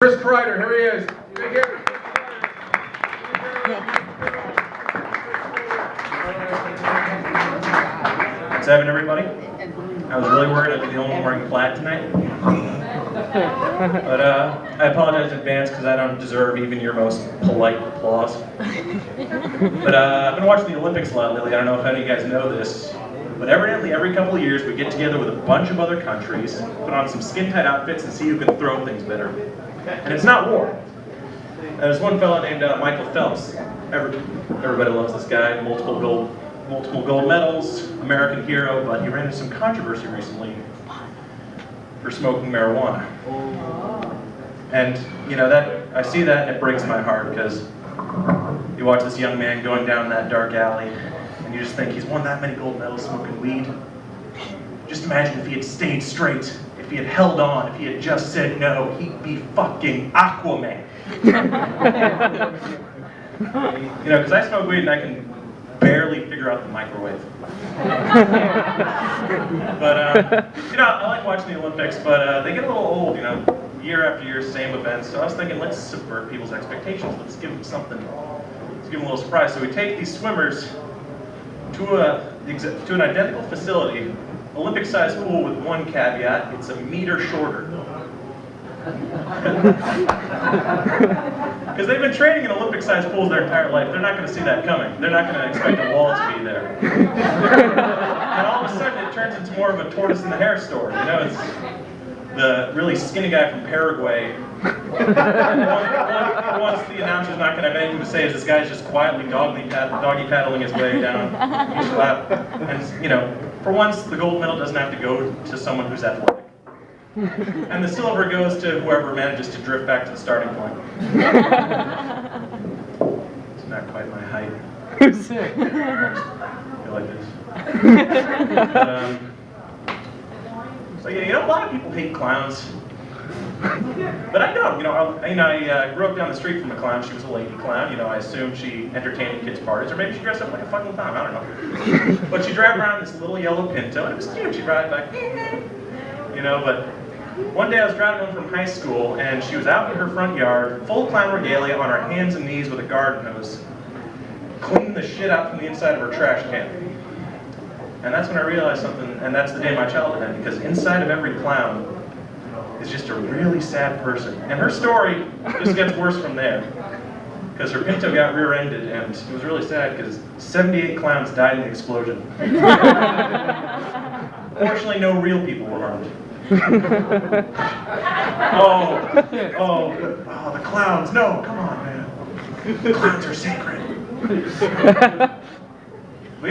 Chris Kreider, here he is. Take care. What's happening, everybody? I was really worried I'd be the only one wearing plaid tonight. But I apologize in advance because I don't deserve even your most polite applause. But I've been watching the Olympics a lot lately. I don't know if any of you guys know this, but evidently every couple of years we get together with a bunch of other countries, put on some skin-tight outfits, and see who can throw things better. And it's not war. And there's one fellow named Michael Phelps. Everybody loves this guy. Multiple gold medals, American hero, but he ran into some controversy recently for smoking marijuana. And you know, that I see that and it breaks my heart, because you watch this young man going down that dark alley and you just think he's won that many gold medals smoking weed. Just imagine if he had stayed straight, if he had held on, if he had just said no, he'd be fucking Aquaman. You know, because I smoke weed and I can barely figure out the microwave. But, you know, I like watching the Olympics, but they get a little old, you know, year after year, same events. So I was thinking, let's subvert people's expectations. Let's give them something, let's give them a little surprise. So we take these swimmers to an identical facility, Olympic-sized pool with one caveat: it's a meter shorter. Because they've been training in Olympic-sized pools their entire life. They're not going to see that coming. They're not going to expect a wall to be there. And all of a sudden it turns into more of a tortoise and the hare story. You know, it's the really skinny guy from Paraguay. Once the announcer's not going to have anything to say, is this guy's just quietly doggy paddling his way down each lap. And, you know, for once, the gold medal doesn't have to go to someone who's athletic. And the silver goes to whoever manages to drift back to the starting point. It's not quite my height. I feel like this. So yeah, you know, a lot of people hate clowns, but I don't. You know, I grew up down the street from a clown. She was a lady clown. You know, I assume she entertained kids' parties, or maybe she dressed up like a fucking clown. I don't know. But she drove around this little yellow Pinto, and it was cute. She'd ride like, you know, but. One day I was driving home from high school, and she was out in her front yard, full clown regalia, on her hands and knees with a garden hose, cleaning the shit out from the inside of her trash can. And that's when I realized something, and that's the day my childhood ended, because inside of every clown is just a really sad person. And her story just gets worse from there, because her Pinto got rear-ended, and it was really sad, because 78 clowns died in the explosion. Fortunately, no real people were harmed. Oh, the clowns. No, come on, man. The clowns are sacred. But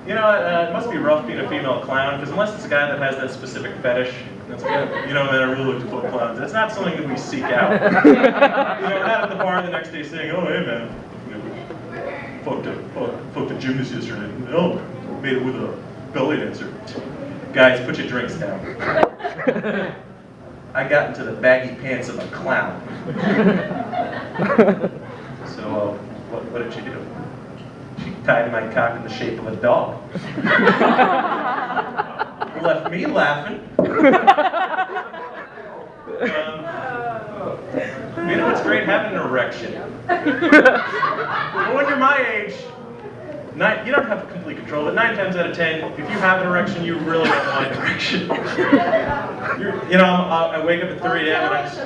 it must be rough being a female clown, because unless it's a guy that has that specific fetish, that's good. You know, man, I really like to fuck clowns. It's not something that we seek out. You know, not at the bar the next day saying, oh, hey, man, fucked a gymnast yesterday. Oh, made it with a belly dancer. Guys, put your drinks down. I got into the baggy pants of a clown. So, what did she do? She tied my cock in the shape of a dog. Left me laughing. You know what's great? Having an erection. But when you're my age, you don't have complete control, but 9 times out of 10, if you have an erection, you really don't want an erection. I wake up at 3 a.m. and I just...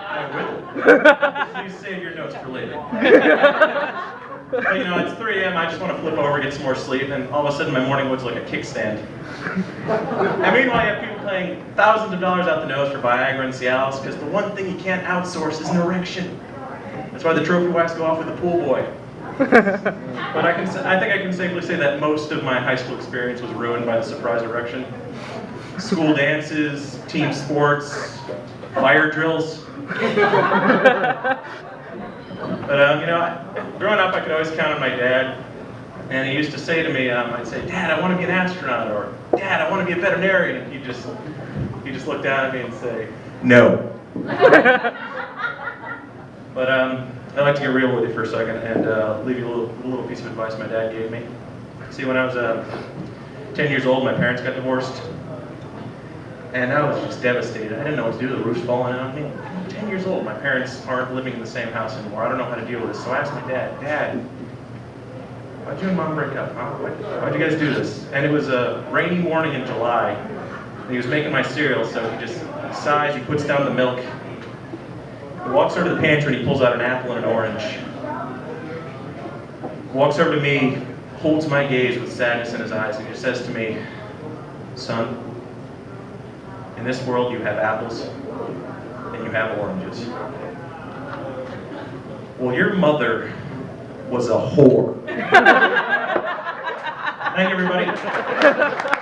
I will. Please save your notes for later. But, you know, it's 3 a.m., I just want to flip over, get some more sleep, and all of a sudden my morning wood's like a kickstand. And meanwhile, you have people paying thousands of dollars out the nose for Viagra and Cialis, because the one thing you can't outsource is an erection. That's why the trophy wives go off with the pool boy. But I think I can safely say that most of my high school experience was ruined by the surprise erection. School dances, team sports, fire drills. But growing up, I could always count on my dad, and he used to say to me, I'd say, "Dad, I want to be an astronaut," or "Dad, I want to be a veterinarian," and he'd just look down at me and say, "No." But I'd like to get real with you for a second and leave you a little piece of advice my dad gave me. See, when I was 10 years old, my parents got divorced. And I was just devastated. I didn't know what to do. The roof's falling on me. I'm 10 years old. My parents aren't living in the same house anymore. I don't know how to deal with this. So I asked my dad, Dad, why'd you and Mom break up? Huh? Why'd you guys do this? And it was a rainy morning in July. And he was making my cereal, so he just sighs, he puts down the milk. He walks over to the pantry and he pulls out an apple and an orange. He walks over to me, holds my gaze with sadness in his eyes, and he just says to me, Son, in this world you have apples and you have oranges. Well, your mother was a whore. Thank you, everybody.